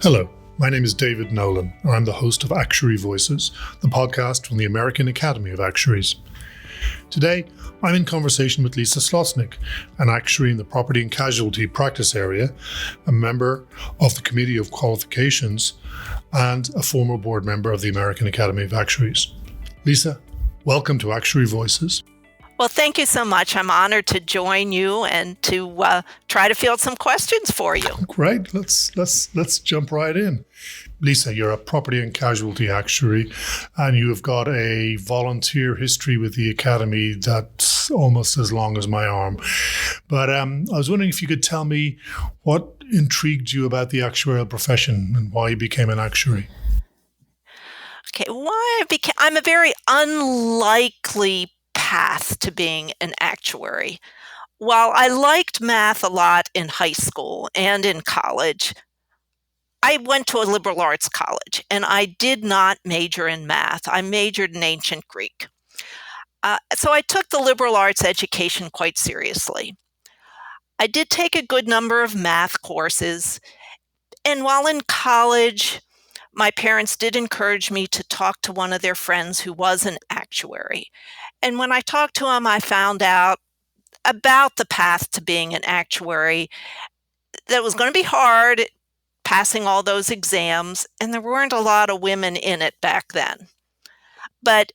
Hello, my name is David Nolan, and I'm the host of Actuary Voices, the podcast from the American Academy of Actuaries. Today, I'm in conversation with Lisa Slotznick, an actuary in the property and casualty practice area, a member of the Committee of Qualifications, and a former board member of the American Academy of Actuaries. Lisa, welcome to Actuary Voices. Well, thank you so much. I'm honored to join you and to try to field some questions for you. Great. Let's jump right in. Lisa, you're a property and casualty actuary, and you have got a volunteer history with the Academy that's almost as long as my arm. But I was wondering if you could tell me what intrigued you about the actuarial profession and why you became an actuary. Okay, I'm a very unlikely path to being an actuary. While I liked math a lot in high school and in college, I went to a liberal arts college and I did not major in math. I majored in ancient Greek. So I took the liberal arts education quite seriously. I did take a good number of math courses, and while in college, my parents did encourage me to talk to one of their friends who was an actuary. And when I talked to him, I found out about the path to being an actuary, that was going to be hard, passing all those exams, and there weren't a lot of women in it back then. But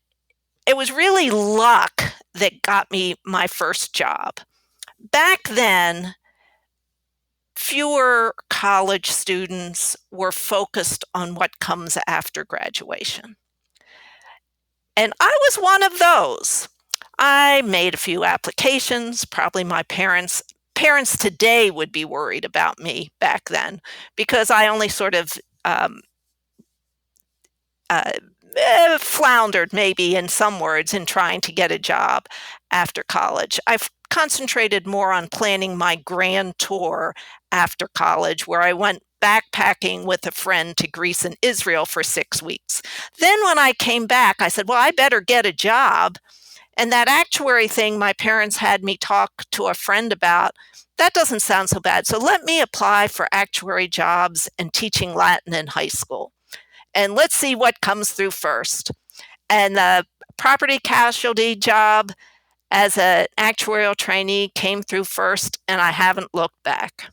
it was really luck that got me my first job. Back then, fewer college students were focused on what comes after graduation. And I was one of those. I made a few applications. Probably my parents today would be worried about me back then because I only sort of floundered maybe in some words in trying to get a job after college. I've concentrated more on planning my grand tour after college, where I went backpacking with a friend to Greece and Israel for 6 weeks. Then when I came back, I said, well, I better get a job. And that actuary thing my parents had me talk to a friend about, that doesn't sound so bad. So let me apply for actuary jobs and teaching Latin in high school. And let's see what comes through first. And the property casualty job as an actuarial trainee came through first, and I haven't looked back.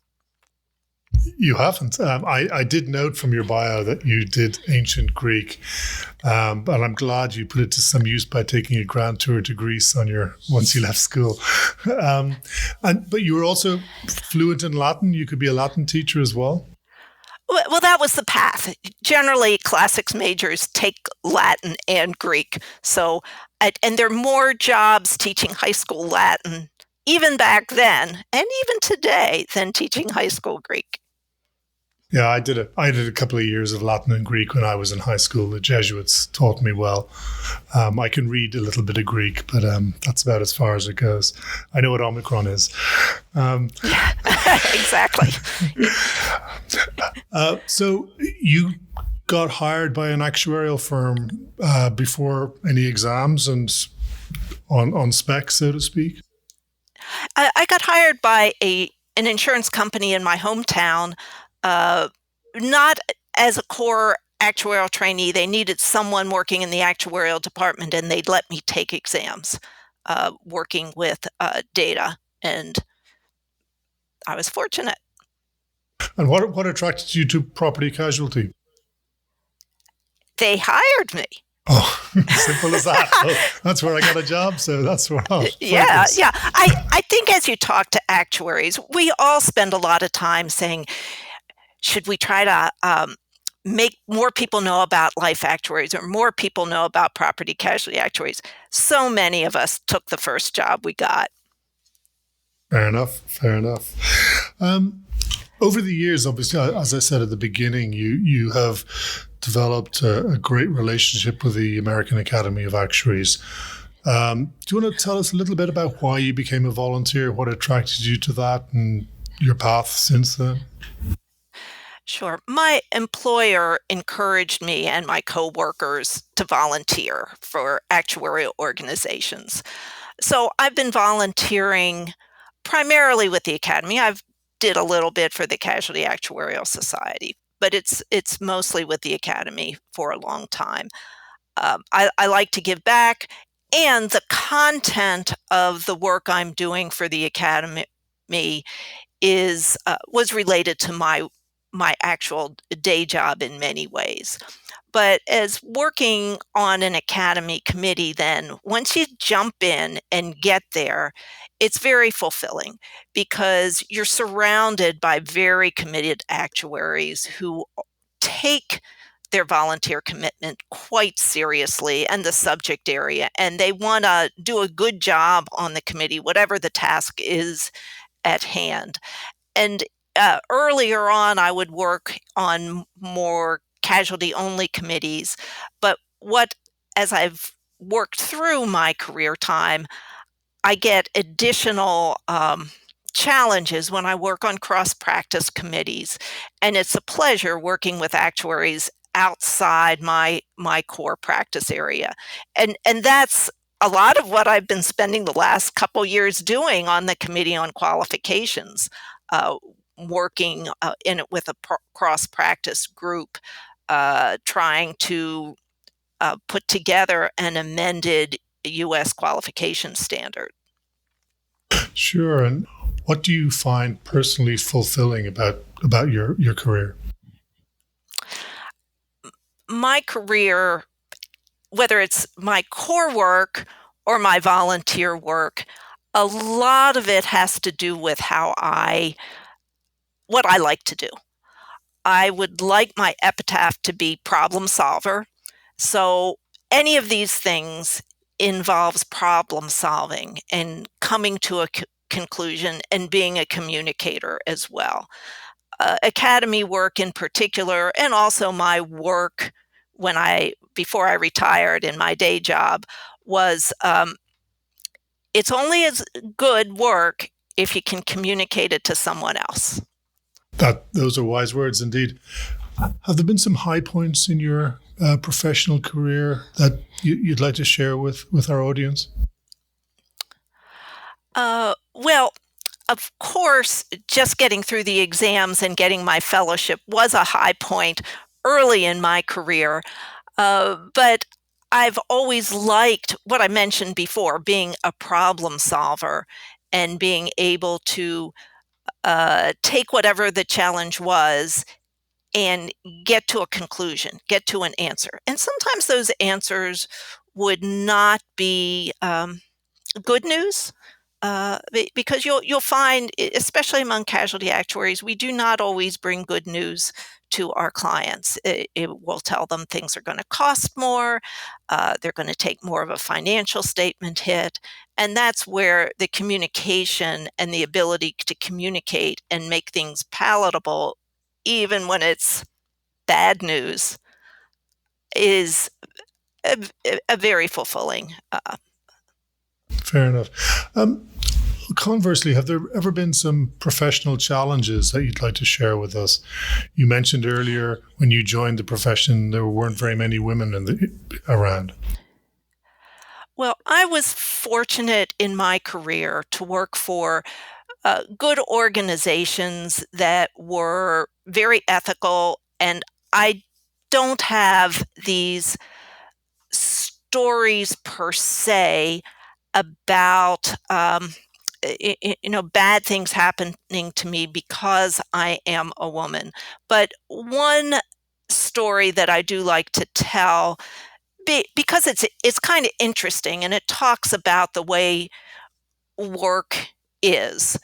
You haven't. I did note from your bio that you did ancient Greek, and I'm glad you put it to some use by taking a grand tour to Greece once you left school. But you were also fluent in Latin. You could be a Latin teacher as well. Well, that was the path. Generally, classics majors take Latin and Greek. So, and there are more jobs teaching high school Latin, even back then, and even today, than teaching high school Greek. Yeah, I did a couple of years of Latin and Greek when I was in high school. The Jesuits taught me well. I can read a little bit of Greek, but that's about as far as it goes. I know what Omicron is. Exactly. So you got hired by an actuarial firm before any exams and on spec, so to speak? I got hired by an insurance company in my hometown. Not as a core actuarial trainee. They needed someone working in the actuarial department, and they'd let me take exams working with data, and I was fortunate. And what attracted you to property casualty? They hired me. Oh, simple as that. Well, that's where I got a job, so that's where I'll focus. Yeah. I think as you talk to actuaries, we all spend a lot of time saying, should we try to make more people know about life actuaries or more people know about property casualty actuaries? So many of us took the first job we got. Fair enough. Over the years, obviously, as I said at the beginning, you have developed a great relationship with the American Academy of Actuaries. Do you want to tell us a little bit about why you became a volunteer, what attracted you to that, and your path since then? Sure. My employer encouraged me and my coworkers to volunteer for actuarial organizations. So I've been volunteering primarily with the Academy. I've did a little bit for the Casualty Actuarial Society. but it's mostly with the Academy for a long time. I like to give back, and the content of the work I'm doing for the Academy was related to my actual day job in many ways. But as working on an academy committee, then once you jump in and get there, it's very fulfilling because you're surrounded by very committed actuaries who take their volunteer commitment quite seriously and the subject area, and they want to do a good job on the committee, whatever the task is at hand. And earlier on, I would work on more casualty-only committees, but as I've worked through my career time, I get additional challenges when I work on cross-practice committees, and it's a pleasure working with actuaries outside my core practice area. And that's a lot of what I've been spending the last couple years doing on the Committee on Qualifications, uh, working in it with a cross-practice group, trying to put together an amended U.S. qualification standard. Sure. And what do you find personally fulfilling about your career? My career, whether it's my core work or my volunteer work, a lot of it has to do with what I like to do. I would like my epitaph to be problem solver. So any of these things involves problem solving and coming to a conclusion and being a communicator as well. Academy work in particular, and also my work before I retired in my day job, was it's only as good work if you can communicate it to someone else. Those are wise words indeed. Have there been some high points in your professional career that you'd like to share with our audience? Well, of course, just getting through the exams and getting my fellowship was a high point early in my career. But I've always liked what I mentioned before, being a problem solver and being able to take whatever the challenge was and get to a conclusion, get to an answer. And sometimes those answers would not be good news. Because you'll find, especially among casualty actuaries, we do not always bring good news to our clients. It will tell them things are going to cost more, they're going to take more of a financial statement hit, and that's where the communication and the ability to communicate and make things palatable, even when it's bad news, is a very fulfilling. Fair enough. Conversely, have there ever been some professional challenges that you'd like to share with us? You mentioned earlier when you joined the profession, there weren't very many women around. Well, I was fortunate in my career to work for good organizations that were very ethical, and I don't have these stories per se about bad things happening to me because I am a woman. But one story that I do like to tell, because it's kind of interesting and it talks about the way work is.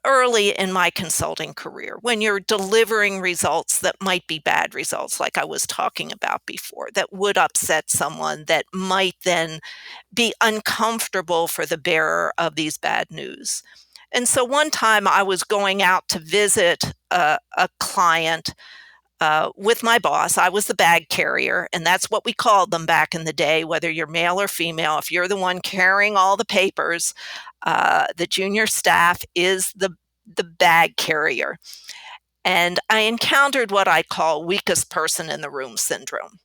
Early in my consulting career, when you're delivering results that might be bad results, like I was talking about before, that would upset someone, that might then be uncomfortable for the bearer of these bad news. And so one time I was going out to visit a client with my boss. I was the bag carrier, and that's what we called them back in the day, whether you're male or female. If you're the one carrying all the papers, the junior staff is the bag carrier. And I encountered what I call weakest person in the room syndrome.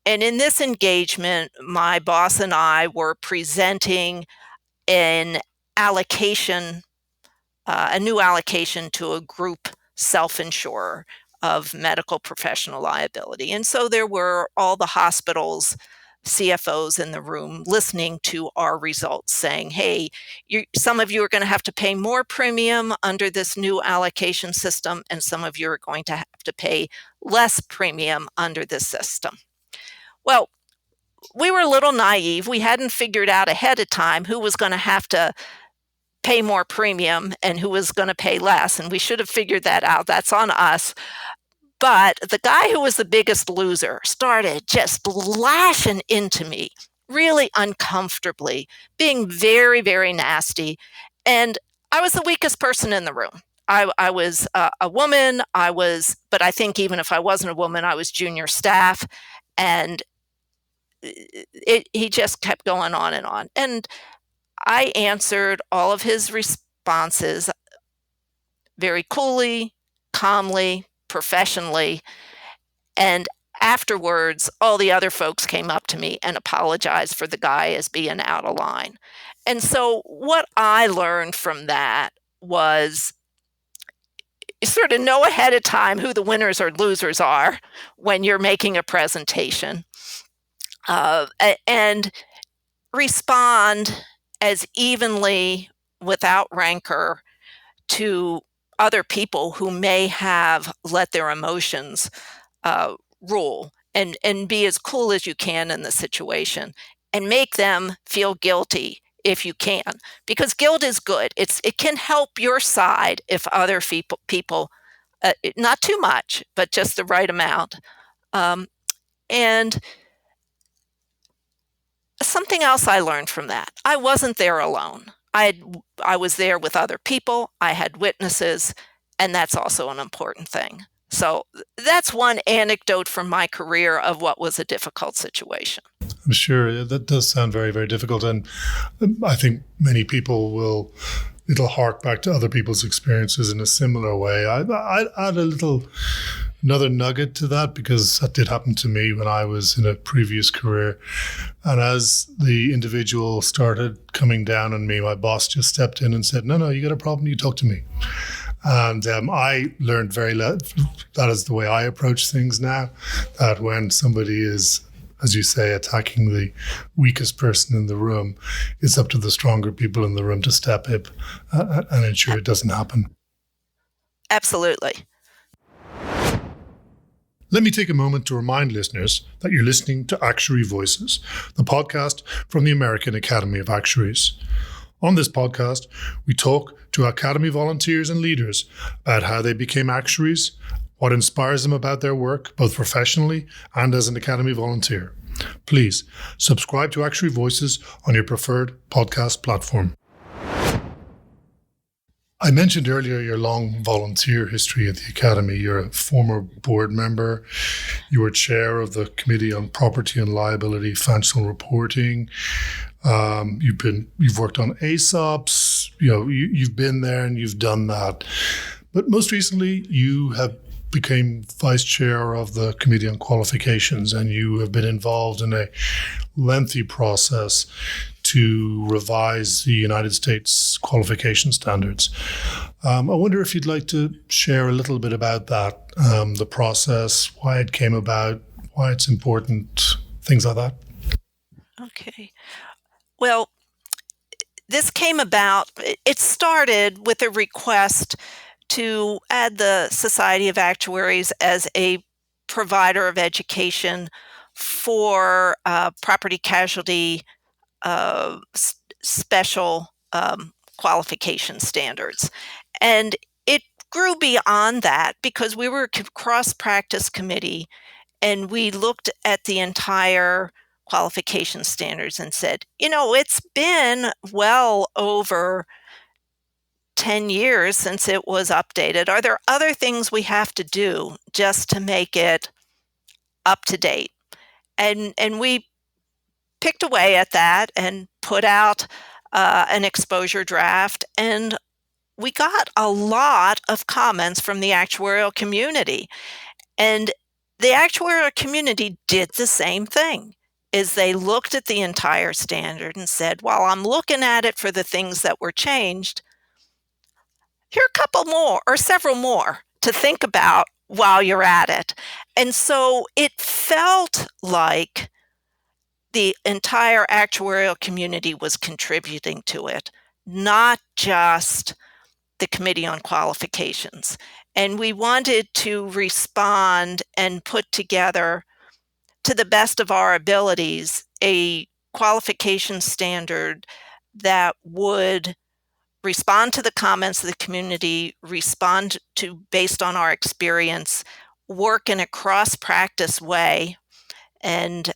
And in this engagement, my boss and I were presenting an allocation, a new allocation to a group self-insurer. of medical professional liability. And so there were all the hospitals' CFOs in the room listening to our results saying, hey, some of you are going to have to pay more premium under this new allocation system, and some of you are going to have to pay less premium under this system. Well, we were a little naive. We hadn't figured out ahead of time who was going to have to pay more premium and who was going to pay less, and we should have figured that out. That's on us. But the guy who was the biggest loser started just lashing into me really uncomfortably, being very, very nasty. And I was the weakest person in the room. I was a woman. But I think even if I wasn't a woman, I was junior staff. And he just kept going on and on. And I answered all of his responses very coolly, calmly, professionally. And afterwards, all the other folks came up to me and apologized for the guy as being out of line. And so what I learned from that was sort of know ahead of time who the winners or losers are when you're making a presentation, and respond as evenly without rancor to other people who may have let their emotions rule, and be as cool as you can in the situation and make them feel guilty if you can, because guilt is good. It can help your side if other people not too much, but just the right amount. And something else I learned from that, I wasn't there alone. I was there with other people. I had witnesses, and that's also an important thing. So that's one anecdote from my career of what was a difficult situation. I'm sure that does sound very, very difficult. And I think many people it'll hark back to other people's experiences in a similar way. I'd add another nugget to that, because that did happen to me when I was in a previous career. And as the individual started coming down on me, my boss just stepped in and said, no, you got a problem, you talk to me. And I learned that is the way I approach things now, that when somebody is, as you say, attacking the weakest person in the room, it's up to the stronger people in the room to step up and ensure it doesn't happen. Absolutely. Let me take a moment to remind listeners that you're listening to Actuary Voices, the podcast from the American Academy of Actuaries. On this podcast, we talk to Academy volunteers and leaders about how they became actuaries, what inspires them about their work, both professionally and as an Academy volunteer. Please subscribe to Actuary Voices on your preferred podcast platform. I mentioned earlier your long volunteer history at the Academy. You're a former board member. You were chair of the Committee on Property and Liability Financial Reporting. You've worked on ASOPs. You've been there and you've done that. But most recently, you have became vice chair of the Committee on Qualifications, and you have been involved in a lengthy process to revise the United States qualification standards. I wonder if you'd like to share a little bit about that, the process, why it came about, why it's important, things like that. Okay. Well, this came about, it started with a request to add the Society of Actuaries as a provider of education for property casualty special qualification standards. And it grew beyond that because we were a cross-practice committee, and we looked at the entire qualification standards and said, it's been well over 10 years since it was updated. Are there other things we have to do just to make it up to date? And we picked away at that and put out an exposure draft, and we got a lot of comments from the actuarial community. And the actuarial community did the same thing, is they looked at the entire standard and said, while I'm looking at it for the things that were changed, here are a couple more or several more to think about while you're at it. And so it felt like the entire actuarial community was contributing to it, not just the Committee on Qualifications. And we wanted to respond and put together, to the best of our abilities, a qualification standard that would respond to the comments of the community, respond to, based on our experience, work in a cross-practice way, and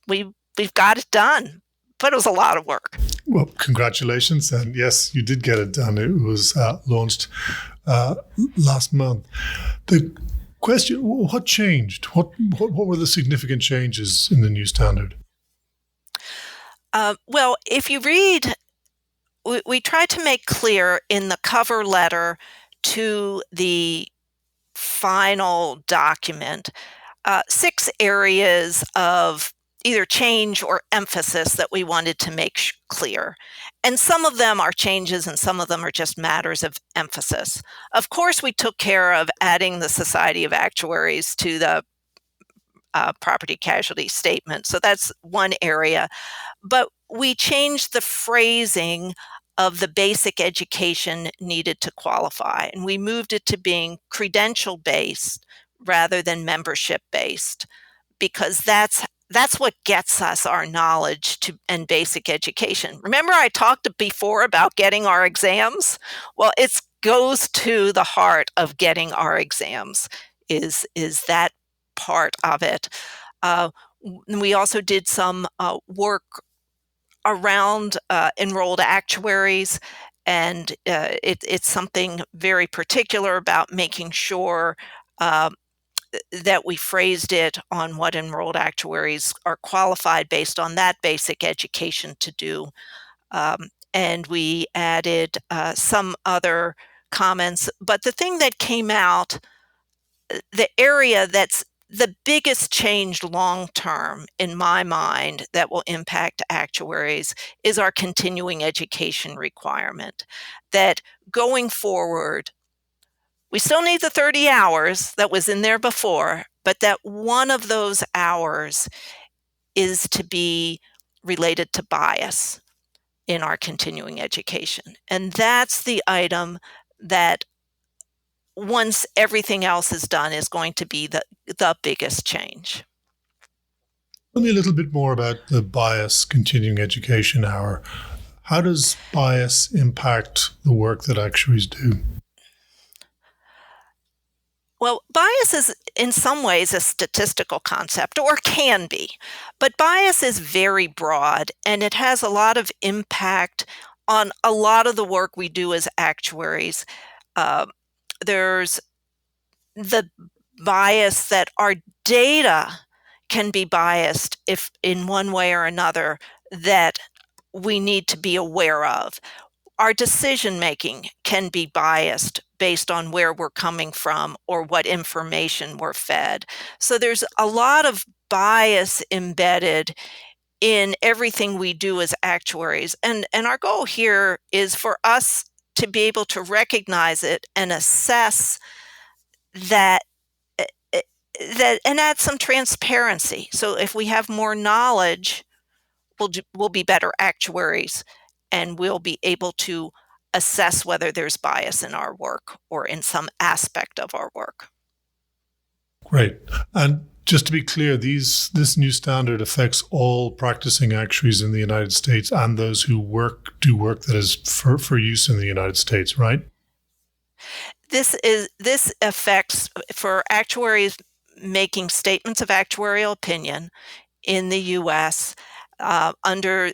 we've got it done. But it was a lot of work. Well, congratulations. And yes, you did get it done. It was launched last month. The question, what changed? What were the significant changes in the new standard? Well, if you read, we tried to make clear in the cover letter to the final document 6 areas of either change or emphasis that we wanted to make clear. And some of them are changes and some of them are just matters of emphasis. Of course, we took care of adding the Society of Actuaries to the property casualty statement. So that's one area. But we changed the phrasing of the basic education needed to qualify, and we moved it to being credential-based rather than membership-based, because that's what gets us our knowledge and basic education. Remember I talked before about getting our exams? Well, it goes to the heart of getting our exams, is that part of it. We also did some work around enrolled actuaries, and it's something very particular about making sure that we phrased it on what enrolled actuaries are qualified based on that basic education to do. And we added some other comments. But the thing that came out, the area that's the biggest change long-term in my mind that will impact actuaries is our continuing education requirement. That going forward, we still need the 30 hours that was in there before, but that one of those hours is to be related to bias in our continuing education. And that's the item that, once everything else is done, is going to be the biggest change. Tell me a little bit more about the bias continuing education hour. How does bias impact the work that actuaries do? Well, bias is in some ways a statistical concept, or can be, but bias is very broad and it has a lot of impact on a lot of the work we do as actuaries. There's the bias that our data can be biased if in one way or another that we need to be aware of. Our decision making can be biased based on where we're coming from or what information we're fed. So there's a lot of bias embedded in everything we do as actuaries. And our goal here is for us to be able to recognize it and assess that and add some transparency. So if we have more knowledge, we'll be better actuaries, and we'll be able to assess whether there's bias in our work or in some aspect of our work. Great. And just to be clear, this new standard affects all practicing actuaries in the United States and those who do work that is for use in the United States, right? This affects for actuaries making statements of actuarial opinion in the U.S. Under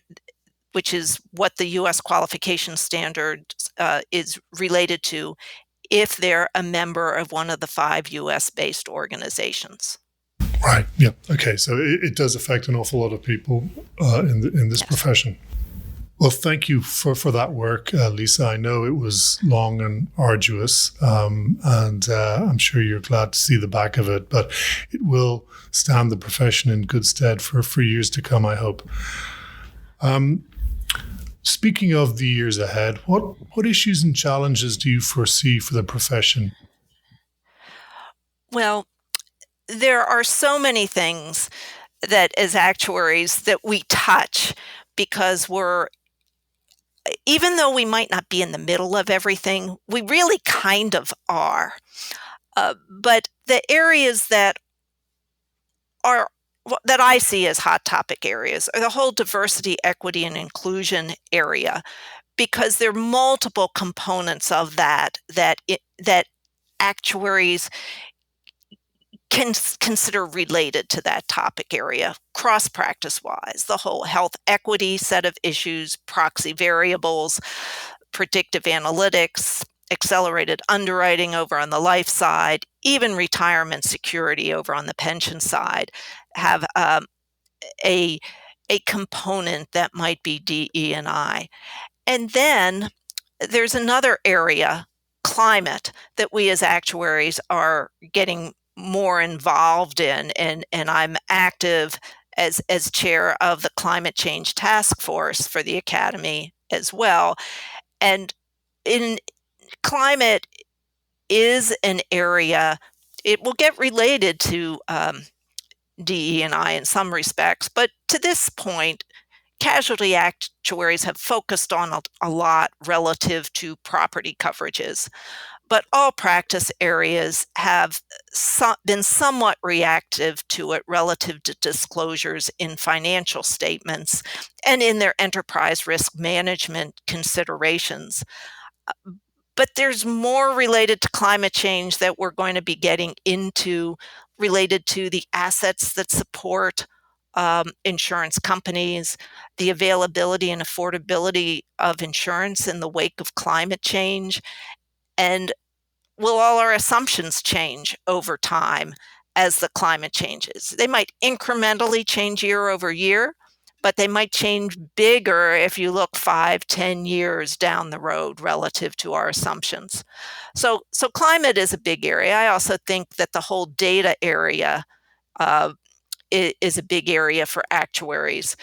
which is what the U.S. qualification standard is related to, if they're a member of one of the 5 U.S.-based organizations. Right. Yeah. Okay. So it does affect an awful lot of people in this profession. Well, thank you for that work, Lisa. I know it was long and arduous, and I'm sure you're glad to see the back of it, but it will stand the profession in good stead for years to come, I hope. Speaking of the years ahead, what issues and challenges do you foresee for the profession? Well, there are so many things that as actuaries that we touch because even though we might not be in the middle of everything, we really kind of are. But the areas are that I see as hot topic areas are the whole diversity, equity, and inclusion area, because there are multiple components of that actuaries can consider related to that topic area, cross practice wise. The whole health equity set of issues, proxy variables, predictive analytics, accelerated underwriting over on the life side, even retirement security over on the pension side have a component that might be DE and I. And then there's another area, climate, that we as actuaries are getting more involved in, and I'm active as chair of the climate change task force for the academy as well. And in climate is an area, it will get related to DE and I in some respects, but to this point, casualty actuaries have focused on a lot relative to property coverages, but all practice areas have been somewhat reactive to it relative to disclosures in financial statements and in their enterprise risk management considerations. But there's more related to climate change that we're going to be getting into, related to the assets that support insurance companies, the availability and affordability of insurance in the wake of climate change, and will all our assumptions change over time as the climate changes? They might incrementally change year over year, but they might change bigger if you look 5, 10 years down the road relative to our assumptions. So climate is a big area. I also think that the whole data area is a big area for actuaries.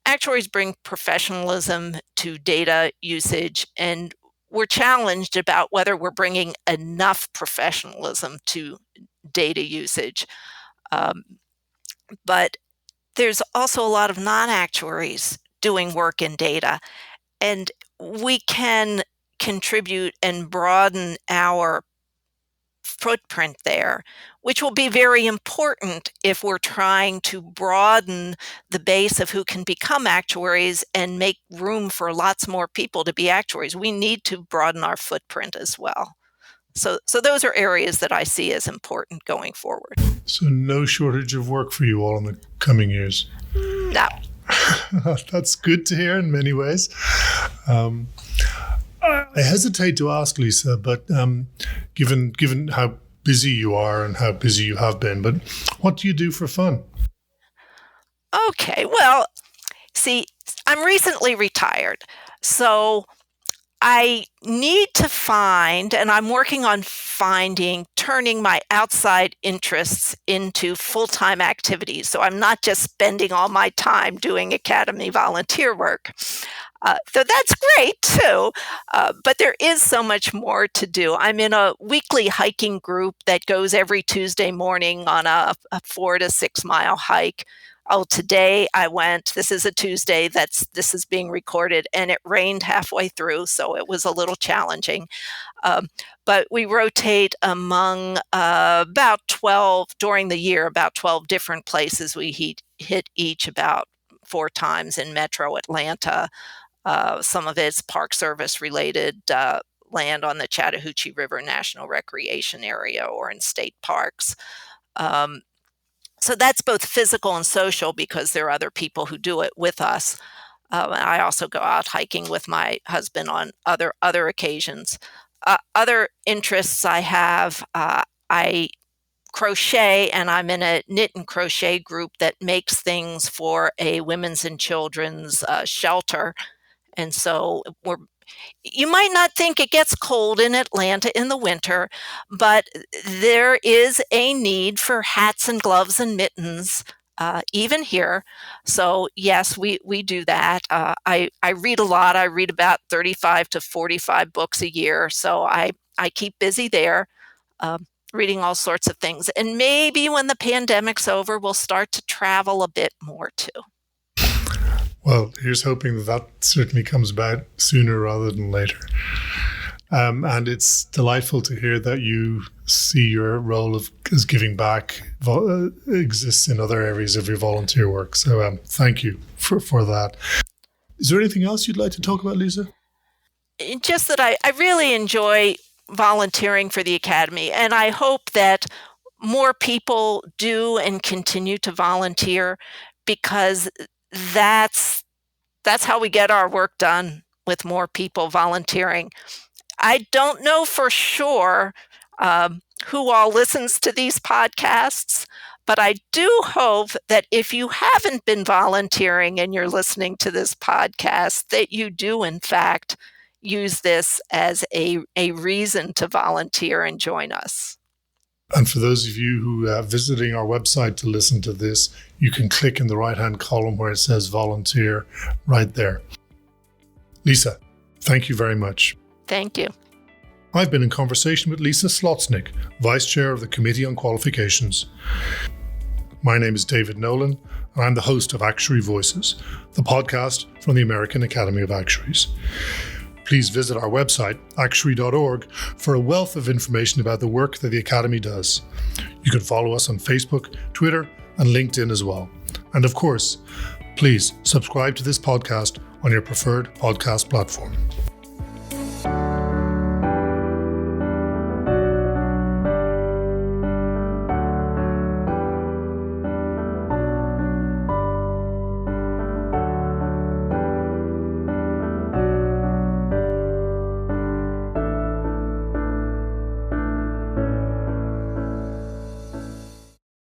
Actuaries bring professionalism to data usage, and we're challenged about whether we're bringing enough professionalism to data usage. But there's also a lot of non-actuaries doing work in data, and we can contribute and broaden our footprint there, which will be very important if we're trying to broaden the base of who can become actuaries and make room for lots more people to be actuaries. We need to broaden our footprint as well. So those are areas that I see as important going forward. So no shortage of work for you all in the coming years. No. That's good to hear in many ways. I hesitate to ask, Lisa, but given how busy you are and how busy you have been, but what do you do for fun? Okay, well, see, I'm recently retired, so I need to find, and I'm working on turning my outside interests into full-time activities. So I'm not just spending all my time doing academy volunteer work. So that's great too, but there is so much more to do. I'm in a weekly hiking group that goes every Tuesday morning on a 4 to 6 mile hike. Oh, today I went, this is a Tuesday, this is being recorded, and it rained halfway through, so it was a little challenging. But we rotate among about 12, during the year, about 12 different places. We hit each about 4 times in metro Atlanta. Some of it's Park Service related, land on the Chattahoochee River National Recreation Area or in state parks. So that's both physical and social because there are other people who do it with us. I also go out hiking with my husband on other occasions. Other interests I have, I crochet, and I'm in a knit and crochet group that makes things for a women's and children's shelter. And so you might not think it gets cold in Atlanta in the winter, but there is a need for hats and gloves and mittens, even here. So yes, we do that. I read a lot. I read about 35 to 45 books a year, so I keep busy there. reading all sorts of things. And maybe when the pandemic's over, we'll start to travel a bit more too. Well, here's hoping that certainly comes about sooner rather than later. And it's delightful to hear that you see your role as giving back exists in other areas of your volunteer work. So thank you for that. Is there anything else you'd like to talk about, Lisa? Just that I really enjoy volunteering for the Academy, and I hope that more people do and continue to volunteer, because that's how we get our work done, with more people volunteering. I don't know for sure who all listens to these podcasts, but I do hope that if you haven't been volunteering and you're listening to this podcast, that you do, in fact, use this as a reason to volunteer and join us. And for those of you who are visiting our website to listen to this, you can click in the right-hand column where it says volunteer right there. Lisa, thank you very much. Thank you. I've been in conversation with Lisa Slotznick, Vice Chair of the Committee on Qualifications. My name is David Nolan, and I'm the host of Actuary Voices, the podcast from the American Academy of Actuaries. Please visit our website, actuary.org, for a wealth of information about the work that the Academy does. You can follow us on Facebook, Twitter, and LinkedIn as well. And of course, please subscribe to this podcast on your preferred podcast platform.